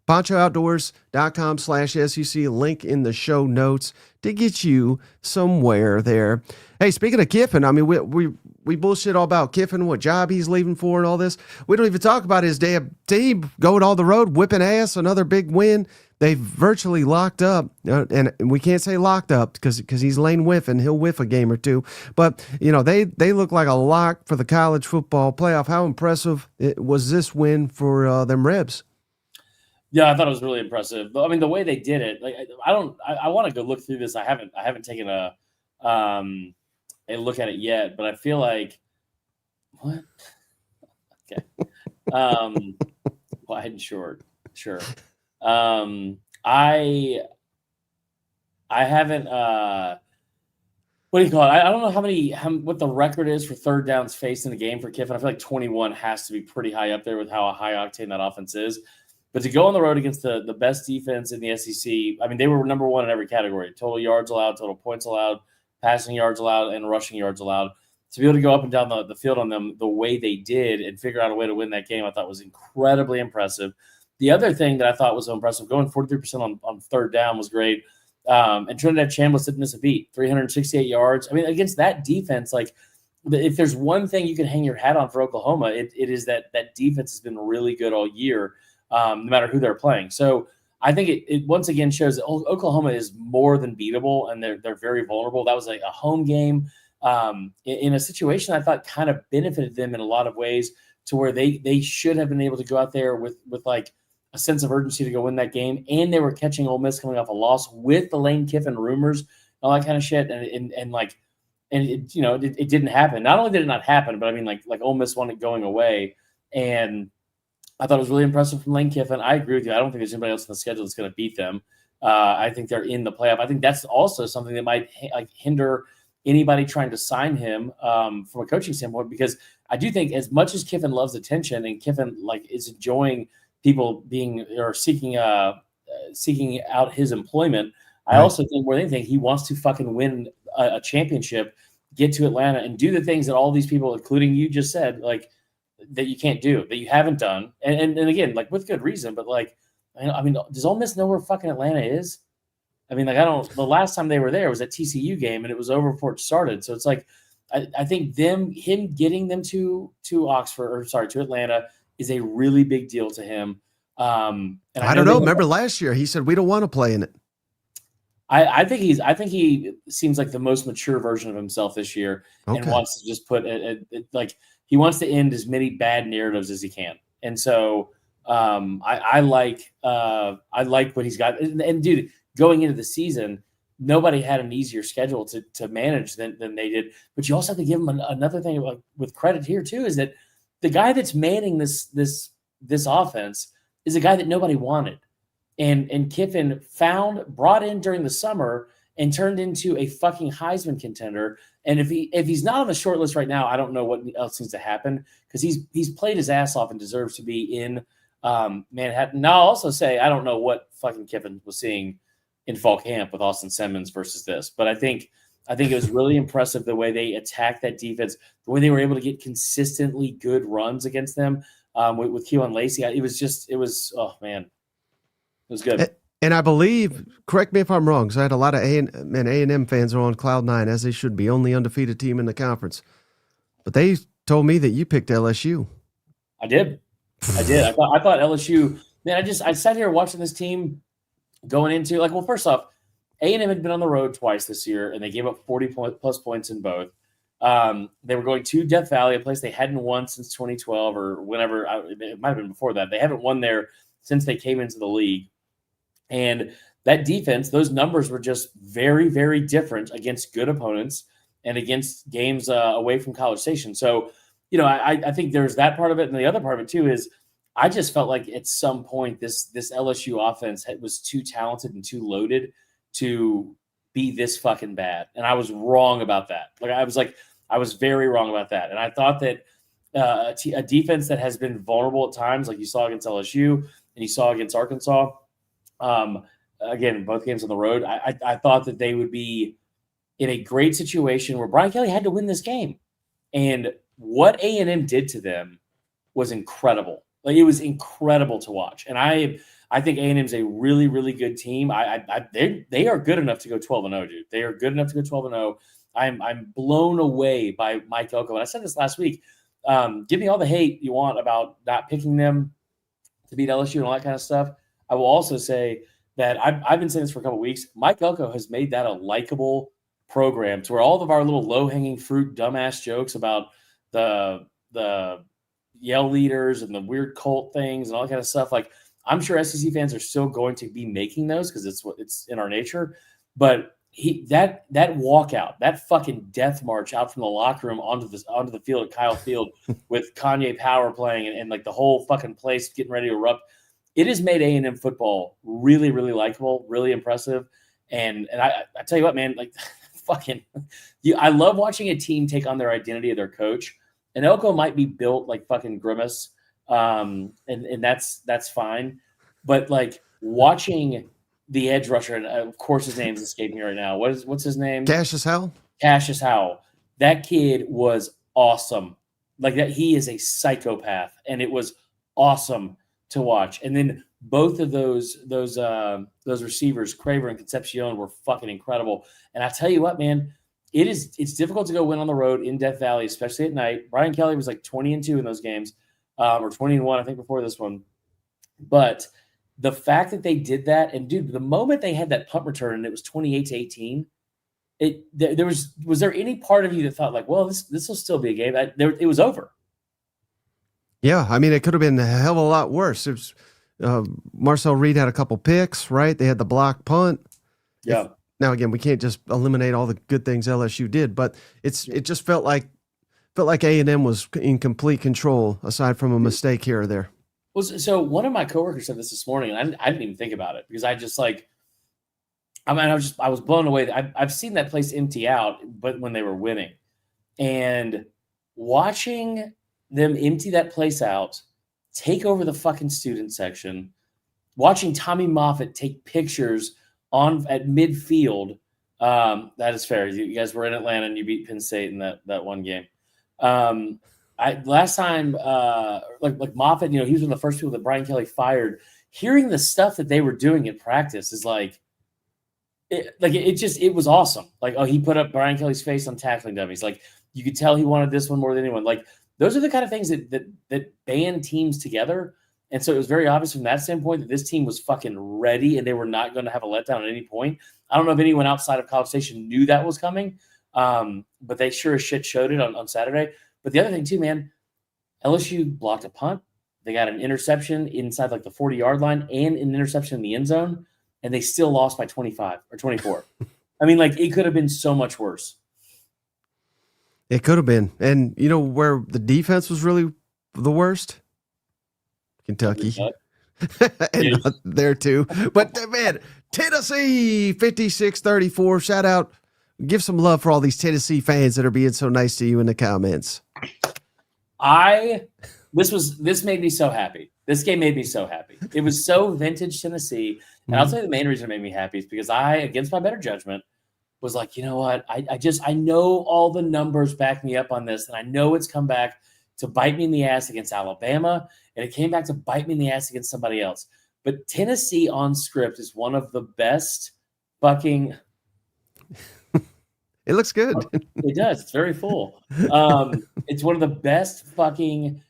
PonchoOutdoors.com/SEC. Link in the show notes to get you somewhere there. Hey, speaking of Kiffin, I mean, we bullshit all about Kiffin, what job he's leaving for and all this. We don't even talk about his damn team going on the road, whipping ass, another big win. They've virtually locked up, and we can't say locked up because he's lane whiffing. He'll whiff a game or two. But, they look like a lock for the college football playoff. How impressive was this win for them Rebs? Yeah, I thought it was really impressive. I mean, the way they did it, I want to go look through this. I haven't taken a look at it yet, but I feel like what? Okay. Wide and short. Sure. I haven't what do you call it? I don't know what the record is for third downs faced in the game for Kiffin. I feel like 21 has to be pretty high up there with how high octane that offense is. But to go on the road against the best defense in the SEC, I mean, they were number one in every category: total yards allowed, total points allowed, passing yards allowed, and rushing yards allowed. To be able to go up and down the field on them the way they did and figure out a way to win that game, I thought was incredibly impressive. The other thing that I thought was so impressive, going 43% on third down was great. And Trinidad Chambliss didn't miss a beat, 368 yards. I mean, against that defense, if there's one thing you can hang your hat on for Oklahoma, it is that defense has been really good all year, no matter who they're playing. So I think it once again shows that Oklahoma is more than beatable, and they're very vulnerable. That was like a home game in a situation I thought kind of benefited them in a lot of ways, to where they should have been able to go out there with like a sense of urgency to go win that game. And they were catching Ole Miss coming off a loss with the Lane Kiffin rumors, all that kind of shit. And it didn't happen. Not only did it not happen, but I mean, like Ole Miss won it going away. And I thought it was really impressive from Lane Kiffin. I agree with you. I don't think there's anybody else on the schedule that's going to beat them. I think they're in the playoff. I think that's also something that might hinder anybody trying to sign him from a coaching standpoint, because I do think, as much as Kiffin loves attention and Kiffin is enjoying people being or seeking out his employment, I also think more than anything, he wants to fucking win a championship, get to Atlanta, and do the things that all these people, including you, just said, that you can't do, that you haven't done, and again, with good reason. But I mean, does Ole Miss know where fucking Atlanta is? I mean, the last time they were there was at TCU game, and it was over before it started. So it's I think him getting them to Atlanta is a really big deal to him. And I don't know. Remember last year he said we don't want to play in it. I think he seems like the most mature version of himself this year, and wants to just put he wants to end as many bad narratives as he can. And so I like what he's got. And dude, going into the season, nobody had an easier schedule to manage than they did. But you also have to give him another thing with credit here too, is that the guy that's manning this offense is a guy that nobody wanted. And Kiffin brought in during the summer and turned into a fucking Heisman contender. And if he's not on the short list right now, I don't know what else needs to happen, because he's played his ass off and deserves to be in Manhattan. Now, I'll also say I don't know what fucking Kiffin was seeing in fall camp with Austin Simmons versus this, but I think it was really impressive the way they attacked that defense, the way they were able to get consistently good runs against them with Keelan Lacey. It was oh man, it was good. And I believe, correct me if I'm wrong, because I had a lot of A&M fans are on cloud nine, as they should be, only undefeated team in the conference. But they told me that you picked LSU. I did. I thought LSU. Man, I sat here watching this team going into first off, A&M had been on the road twice this year, and they gave up 40+ points in both. They were going to Death Valley, a place they hadn't won since 2012 or whenever. It might have been before that. They haven't won there since they came into the league. And that defense, those numbers were just very, very different against good opponents and against games away from College Station. So, I think there's that part of it. And the other part of it, too, is I just felt like at some point this LSU offense was too talented and too loaded to be this fucking bad. And I was wrong about that. I was very wrong about that. And I thought that a defense that has been vulnerable at times, like you saw against LSU and you saw against Arkansas, again, both games on the road, I thought that they would be in a great situation where Brian Kelly had to win this game. And what A&M did to them was incredible. It was incredible to watch. And I think A&M is a really, really good team. They are good enough to go 12-0, dude. They are good enough to go 12-0. I'm blown away by Mike Elko. And I said this last week. Give me all the hate you want about not picking them to beat LSU and all that kind of stuff. I will also say that I've been saying this for a couple of weeks. Mike Elko has made that a likable program to where all of our little low-hanging fruit, dumbass jokes about the yell leaders and the weird cult things and all that kind of stuff. I'm sure SEC fans are still going to be making those because it's in our nature. But that walkout, that fucking death march out from the locker room onto the field at Kyle Field with Kanye Power playing and the whole fucking place getting ready to erupt. It has made A&M football really, really likable, really impressive. And I tell you what, man, I love watching a team take on their identity of their coach. And Elko might be built like fucking Grimace, and that's fine. But watching the edge rusher, and of course his name's escaping me right now. What's his name? Cassius Howell. Cassius Howell. That kid was awesome. That he is a psychopath, and it was awesome to watch. And then both of those receivers, Craver and Concepcion, were fucking incredible. And I tell you what, man, it's difficult to go win on the road in Death Valley, especially at night. Brian Kelly was 20-2 in those games, or 20-1, I think, before this one. But the fact that they did that, and dude, the moment they had that punt return and it was 28-18, was there any part of you that thought well, this will still be a game? It was over. Yeah, I mean, it could have been a hell of a lot worse. It was, Marcel Reed had a couple picks, right? They had the block punt. Yeah. Now again, we can't just eliminate all the good things LSU did, but it just felt like A&M was in complete control, aside from a mistake here or there. Well, so one of my coworkers said this morning, and I didn't even think about it because I was blown away. I've seen that place empty out, but when they were winning, and watching them empty that place out, take over the fucking student section, watching Tommy Moffitt take pictures at midfield. That is fair. You guys were in Atlanta and you beat Penn State in that one game. Last time, Moffitt, he was one of the first people that Brian Kelly fired. Hearing the stuff that they were doing in practice is it was awesome. He put up Brian Kelly's face on tackling dummies. You could tell he wanted this one more than anyone. Those are the kind of things that band teams together. And so it was very obvious from that standpoint that this team was fucking ready and they were not going to have a letdown at any point. I don't know if anyone outside of College Station knew that was coming, but they sure as shit showed it on Saturday. But the other thing too, man, LSU blocked a punt. They got an interception inside the 40-yard line and an interception in the end zone, and they still lost by 25 or 24. I mean, it could have been so much worse. It could have been. And where the defense was really the worst? Kentucky. And there too. But man, Tennessee 56-34. Shout out. Give some love for all these Tennessee fans that are being so nice to you in the comments. I This made me so happy. This game made me so happy. It was so vintage Tennessee. And I'll tell you the main reason it made me happy is because I, against my better judgment, was like, you know what? I know all the numbers back me up on this, and I know it's come back to bite me in the ass against Alabama, and it came back to bite me in the ass against somebody else. But Tennessee on script is one of the best fucking. It looks good. It does. It's very full. It's one of the best fucking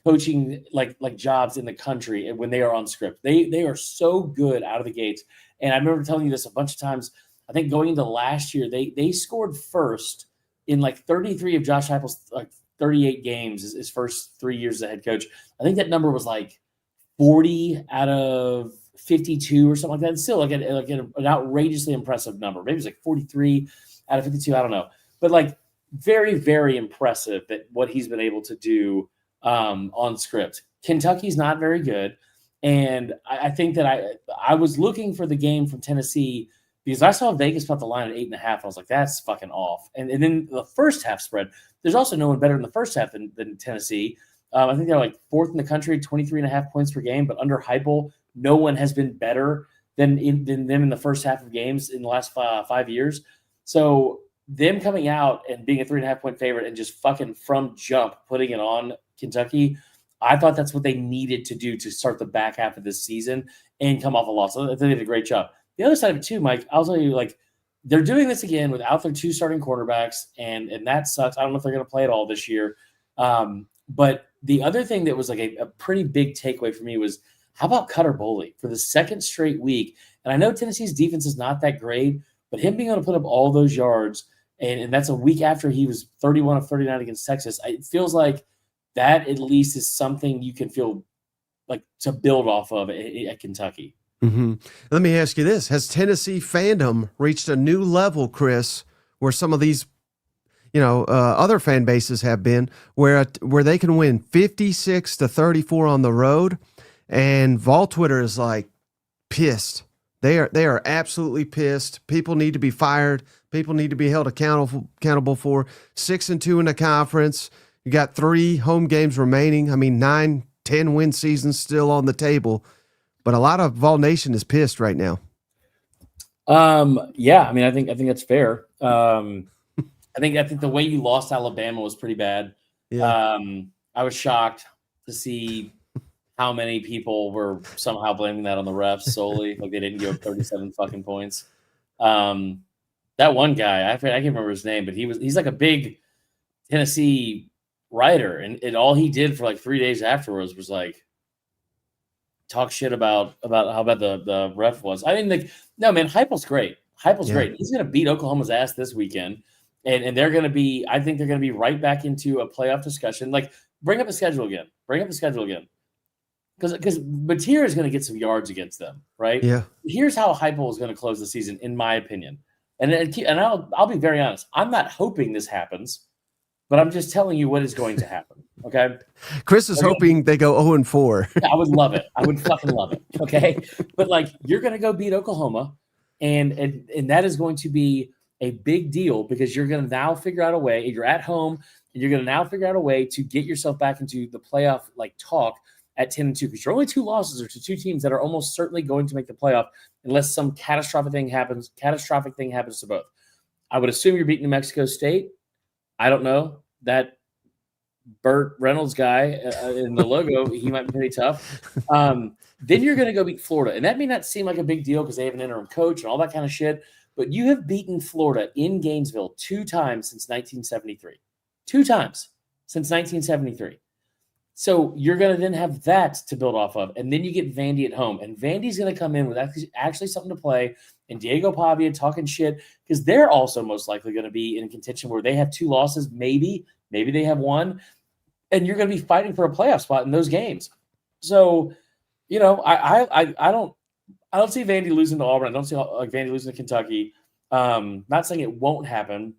coaching like jobs in the country when they are on script. They are so good out of the gates. And I remember telling you this a bunch of times. I think going into last year, they scored first in like 33 of Josh Heupel's like 38 games his first 3 years as a head coach. I think that number was like 40 out of 52 or something like that. It's still like an outrageously impressive number. Maybe it's like 43 out of 52. I don't know. But like very, very impressive that what he's been able to do on script. Kentucky's not very good. And I think that I was looking for the game from Tennessee because I saw Vegas put the line at 8.5. I was like, that's fucking off. And then the first half spread, there's also no one better in the first half than Tennessee. I think they're like fourth in the country, 23.5 points per game. But under Heupel, no one has been better than them in the first half of games in the last 5 years. So them coming out and being a 3.5 point favorite and just fucking from jump putting it on Kentucky, I thought that's what they needed to do to start the back half of this season and come off a loss. So they did a great job. The other side of it too, Mike, I'll tell you, like, they're doing this again without their two starting quarterbacks, and that sucks. I don't know if they're going to play it all this year. But the other thing that was like a pretty big takeaway for me was, how about Cutter Boley for the second straight week? And I know Tennessee's defense is not that great, but him being able to put up all those yards, and that's a week after he was 31 of 39 against Texas, it feels like that at least is something you can feel like to build off of at Kentucky. Mm-hmm. Let me ask you this. Has Tennessee fandom reached a new level, Chris, where some of these, other fan bases have been, where they can win 56-34 on the road, and Vol Twitter is like pissed. They are absolutely pissed. People need to be fired. People need to be held accountable for 6-2 in the conference. You got 3 home games remaining. I mean, 9-10 win seasons still on the table. But a lot of Vol Nation is pissed right now. Yeah, I mean, I think that's fair. I think the way you lost Alabama was pretty bad. Yeah. I was shocked to see how many people were somehow blaming that on the refs solely. Like they didn't give up 37 fucking points. That one guy, I can't remember his name, but he's like a big Tennessee writer, and all he did for like 3 days afterwards was like talk shit about how bad the ref was. I mean, like, no, man, Heupel's great. Heupel's great. He's going to beat Oklahoma's ass this weekend, and they're going to be. I think they're going to be right back into a playoff discussion. Like, bring up the schedule again. Because Mateer is going to get some yards against them, right? Yeah. Here's how Heupel is going to close the season, in my opinion. And I'll be very honest. I'm not hoping this happens, but I'm just telling you what is going to happen. Okay. Chris is hoping they go 0-4. Yeah, I would love it. I would fucking love it. Okay. But like, you're going to go beat Oklahoma, and that is going to be a big deal because you're going to now figure out a way. You're at home, and you're going to now figure out a way to get yourself back into the playoff like talk at 10-2, because your only 2 losses are to 2 teams that are almost certainly going to make the playoff unless some catastrophic thing happens to both. I would assume you're beating New Mexico State. I don't know. That Burt Reynolds guy in the logo, he might be pretty tough. Then you're going to go beat Florida. And that may not seem like a big deal because they have an interim coach and all that kind of shit, but you have beaten Florida in Gainesville 2 times since 1973. 2 times since 1973. So you're going to then have that to build off of. And then you get Vandy at home. And Vandy's going to come in with actually something to play. And Diego Pavia talking shit because they're also most likely going to be in contention where they have 2 losses. Maybe they have 1. And you're going to be fighting for a playoff spot in those games. So, I don't see Vandy losing to Auburn. I don't see Vandy losing to Kentucky. Not saying it won't happen.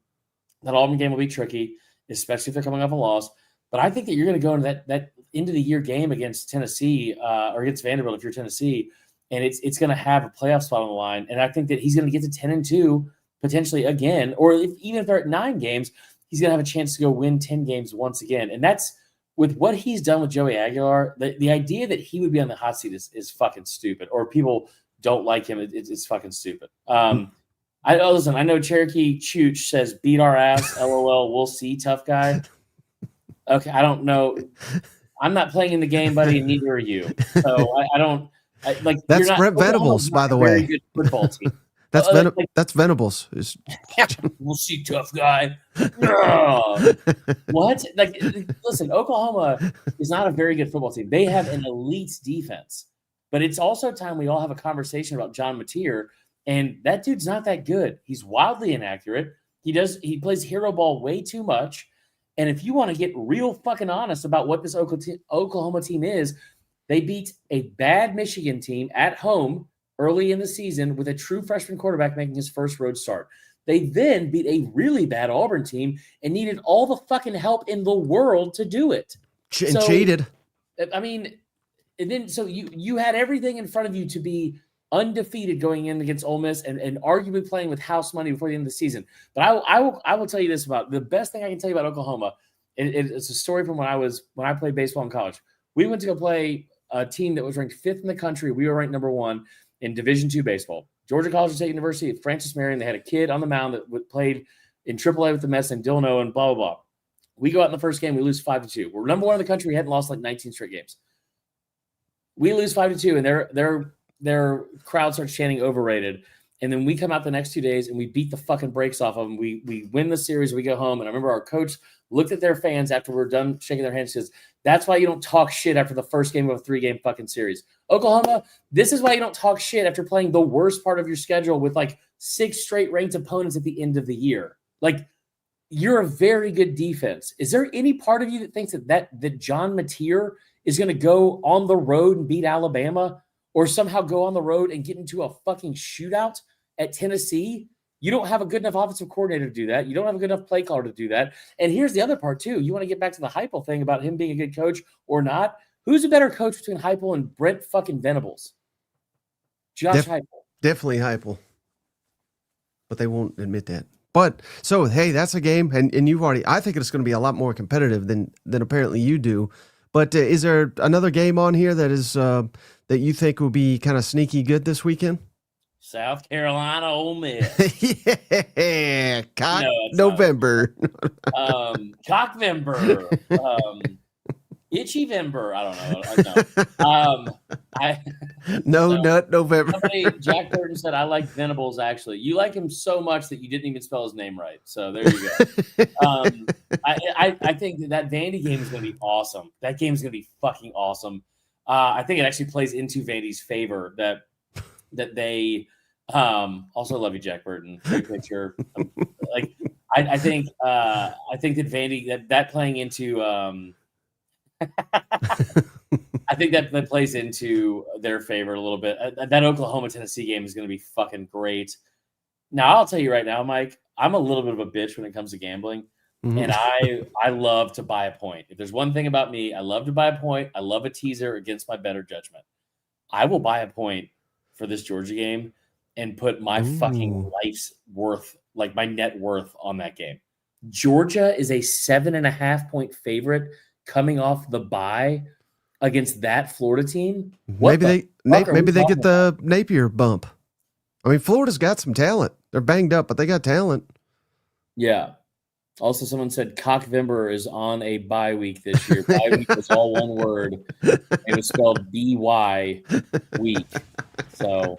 That Auburn game will be tricky, especially if they're coming off a loss. But I think that you're going to go into that end of the year game against Tennessee or against Vanderbilt if you're Tennessee, and it's going to have a playoff spot on the line. And I think that he's going to get to 10-2 potentially again, or even if they're at 9 games, he's going to have a chance to go win 10 games once again. And that's with what he's done with Joey Aguilar, the idea that he would be on the hot seat is fucking stupid, or people don't like him. It's fucking stupid. Listen, I know Cherokee Chooch says beat our ass. LOL. We'll see. Tough guy. Okay. I don't know. I'm not playing in the game, buddy, and neither are you. So I don't like. That's Brent Venables, by the way. Very good football team. That's Venables. We'll see, tough guy. No. What? Like, listen, Oklahoma is not a very good football team. They have an elite defense, but it's also time we all have a conversation about John Mateer, and that dude's not that good. He's wildly inaccurate. He plays hero ball way too much. And if you want to get real fucking honest about what this Oklahoma team is, they beat a bad Michigan team at home early in the season with a true freshman quarterback making his first road start. They then beat a really bad Auburn team and needed all the fucking help in the world to do it. And cheated. I mean, and then so you had everything in front of you to be undefeated going in against Ole Miss and arguably playing with house money before the end of the season. But I will tell you this about the best thing I can tell you about Oklahoma. It's a story from when I played baseball in college. We went to go play a team that was ranked 5th in the country. We were ranked number 1 in Division II baseball. Georgia College State University at Francis Marion. They had a kid on the mound that played in AAA with the Mets and Dylan Owen, blah, blah, blah. We go out in the first game. We lose 5-2. We're number 1 in the country. We hadn't lost like 19 straight games. We lose 5-2, and their crowd starts chanting overrated. And then we come out the next 2 days and we beat the fucking brakes off of them. We win the series. We go home. And I remember our coach looked at their fans after we're done shaking their hands and says, that's why you don't talk shit after the first game of a 3-game fucking series. Oklahoma, this is why you don't talk shit after playing the worst part of your schedule with like 6 straight ranked opponents at the end of the year. Like, you're a very good defense. Is there any part of you that thinks that John Mateer is going to go on the road and beat Alabama, or somehow go on the road and get into a fucking shootout at Tennessee? You don't have a good enough offensive coordinator to do that. You don't have a good enough play caller to do that. And here's the other part, too. You want to get back to the Heupel thing about him being a good coach or not. Who's a better coach between Heupel and Brent fucking Venables? Josh Heupel. Definitely Heupel. But they won't admit that. But, so, hey, that's a game. And you've already – I think it's going to be a lot more competitive than apparently you do. But is there another game on here that is that you think will be kind of sneaky good this weekend? South Carolina, Ole Miss. Yeah, November. Cockvember. Itchy-vember. I don't know. Nut November. Jack Burton said, I like Venables, actually. You like him so much that you didn't even spell his name right. So there you go. I think that Vandy game is going to be awesome. That game is going to be fucking awesome. I think it actually plays into Vandy's favor that they also love you, Jack Burton. Great picture. I think that Vandy that playing into I think that plays into their favor a little bit. That Oklahoma-Tennessee game is going to be fucking great. Now, I'll tell you right now, Mike, I'm a little bit of a bitch when it comes to gambling, and I love to buy a point. If there's one thing about me, I love to buy a point. I love a teaser against my better judgment. I will buy a point for this Georgia game and put my fucking life's worth, like my net worth, on that game. Georgia is a 7.5-point favorite coming off the bye against that Florida team. Maybe they get the Napier bump. I mean, Florida's got some talent. They're banged up, but they got talent. Yeah. Also, someone said Cockvember is on a bye week this year. Bye week was all one word. It was spelled B-Y week. So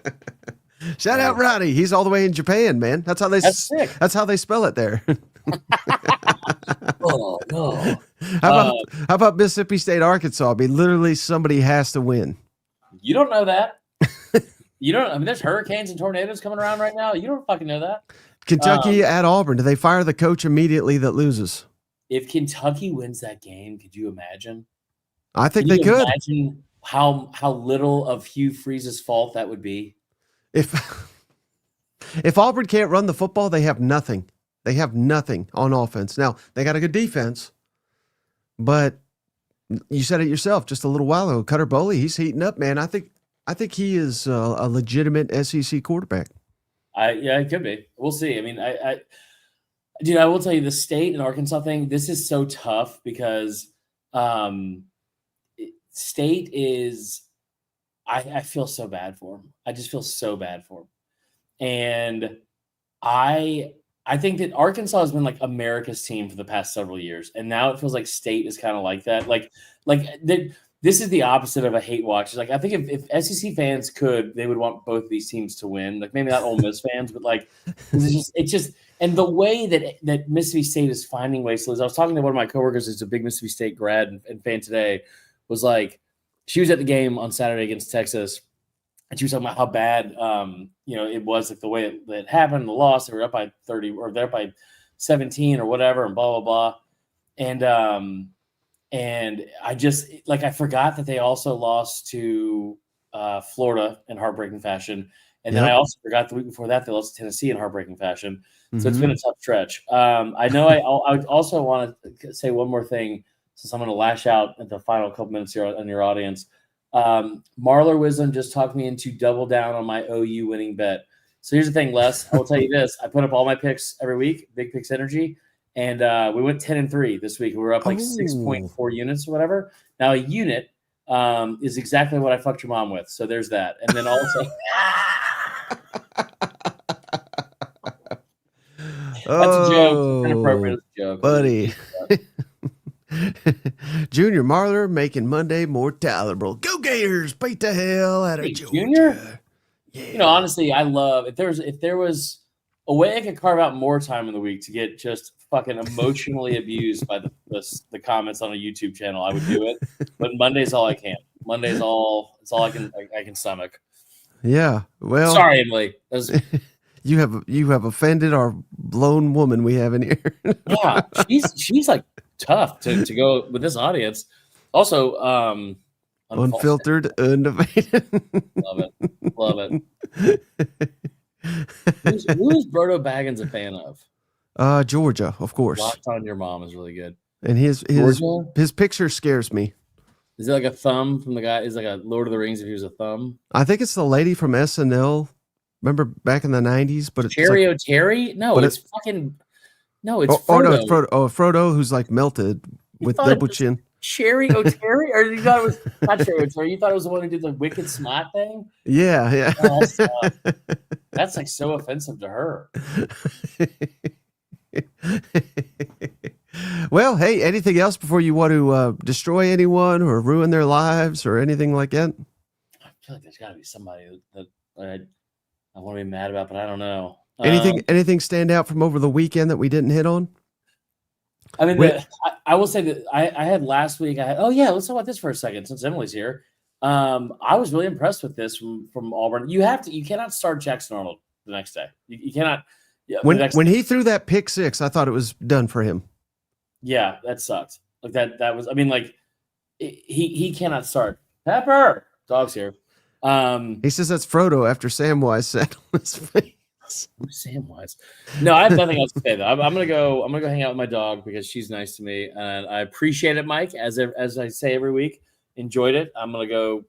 shout out Roddy. He's all the way in Japan, man. That's how they spell it there. Oh no. How about Mississippi State, Arkansas? I mean, literally somebody has to win. You don't know that. There's hurricanes and tornadoes coming around right now. You don't fucking know that. Kentucky at Auburn. Do they fire the coach immediately that loses? If Kentucky wins that game, could you imagine? I think they could. Imagine how little of Hugh Freeze's fault that would be. If Auburn can't run the football, they have nothing. They have nothing on offense. Now, they got a good defense, but you said it yourself just a little while ago. Cutter Boley, he's heating up, man. I think he is a legitimate SEC quarterback. Yeah, it could be. We'll see. I mean, I will tell you the State and Arkansas thing. This is so tough because State is, I feel so bad for him. I just feel so bad for him. And I think that Arkansas has been like America's team for the past several years. And now it feels like State is kind of like that. This is the opposite of a hate watch. Like, I think if SEC fans could, they would want both of these teams to win. Like, maybe not Ole Miss fans, but like, it's just, and the way that Mississippi State is finding ways to lose. I was talking to one of my coworkers who's a big Mississippi State grad and fan today, was like, she was at the game on Saturday against Texas, and she was talking about how bad, it was, like the way it happened, the loss. They were up by 30 or they're up by 17 or whatever, and blah, blah, blah. And I just, like, I forgot that they also lost to Florida in heartbreaking fashion. And then I also forgot the week before that they lost to Tennessee in heartbreaking fashion. So it's been a tough stretch. I know I also want to say one more thing, since I'm going to lash out at the final couple minutes here on your audience. Marler Wisdom just talked me into double down on my OU winning bet. So here's the thing, Les. I will tell you this. I put up all my picks every week, Big Picks Energy. And we went 10-3 this week. We were up like 6.4 units or whatever. Now a unit is exactly what I fucked your mom with. So there's that. And then also that's a joke. It's inappropriate. It's a joke. Buddy. Junior Marler making Monday more tolerable. Go Gators! Beat the hell out of Georgia. Junior? Yeah. Honestly, I love if there was a way I could carve out more time in the week to get just fucking emotionally abused by the comments on a YouTube channel, I would do it. But Monday's all I can. Monday's all it's all I can stomach. Yeah. Well, sorry, Emily. You have offended our lone woman we have in here. Yeah, she's like tough to go with this audience. Also, unfiltered, undivided. Love it. Who is Brodo Baggins a fan of? Georgia, of course. Locked on Your Mom is really good. And his picture scares me. Is it like a thumb from the guy? Is like a Lord of the Rings if he was a thumb? I think it's the lady from SNL. Remember back in the 90s? But it's Cherry O'Terry? No, it's fucking. No, it's Frodo. Oh, no, it's Frodo. Oh, Frodo, who's like melted with double chin. Cherry O'Terry? Or you thought it was not Cherry O'Terry? You thought it was the one who did the wicked smart thing? Yeah. Oh, that's like so offensive to her. Well, hey, anything else before you want to destroy anyone or ruin their lives or anything like that? I feel like there's got to be somebody that I want to be mad about, but I don't know. Anything stand out from over the weekend that we didn't hit on? I mean, I will say that I had last week. Let's talk about this for a second since Emily's here. I was really impressed with this from Auburn. You cannot start Jackson Arnold the next day. You cannot. Yeah, when he threw that pick six, I thought it was done for him. Yeah, that sucked. Like that was. I mean, like he cannot start. Pepper, dog's here. He says that's Frodo after Samwise sat on his face. Samwise. No, I have nothing else to say though. I'm gonna go hang out with my dog because she's nice to me and I appreciate it, Mike. As I say every week, enjoyed it. I'm gonna go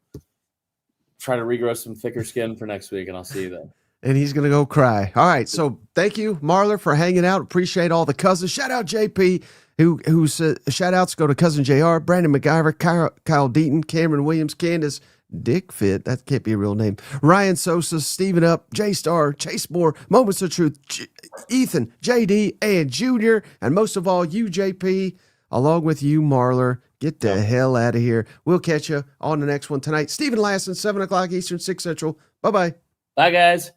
try to regrow some thicker skin for next week, and I'll see you then. And he's gonna go cry. All right. So thank you, Marler, for hanging out. Appreciate all the cousins. Shout out JP, who's shout outs go to cousin JR, Brandon McIver, Kyle Deaton, Cameron Williams, Candace Dick Fit, that can't be a real name. Ryan Sosa, Steven Up, J Star, Chase Moore, Moments of Truth, Ethan, JD, and Junior, and most of all, you, JP, along with you, Marler. Get the hell out of here. We'll catch you on the next one tonight. Stephen Lassen, 7 o'clock Eastern, 6 Central. Bye-bye. Bye, guys.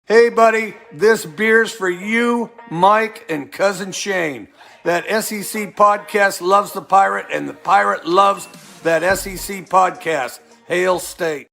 Hey, buddy, this beer's for you, Mike, and Cousin Shane. That SEC podcast loves the Pirate, and the Pirate loves that SEC podcast. Hail State.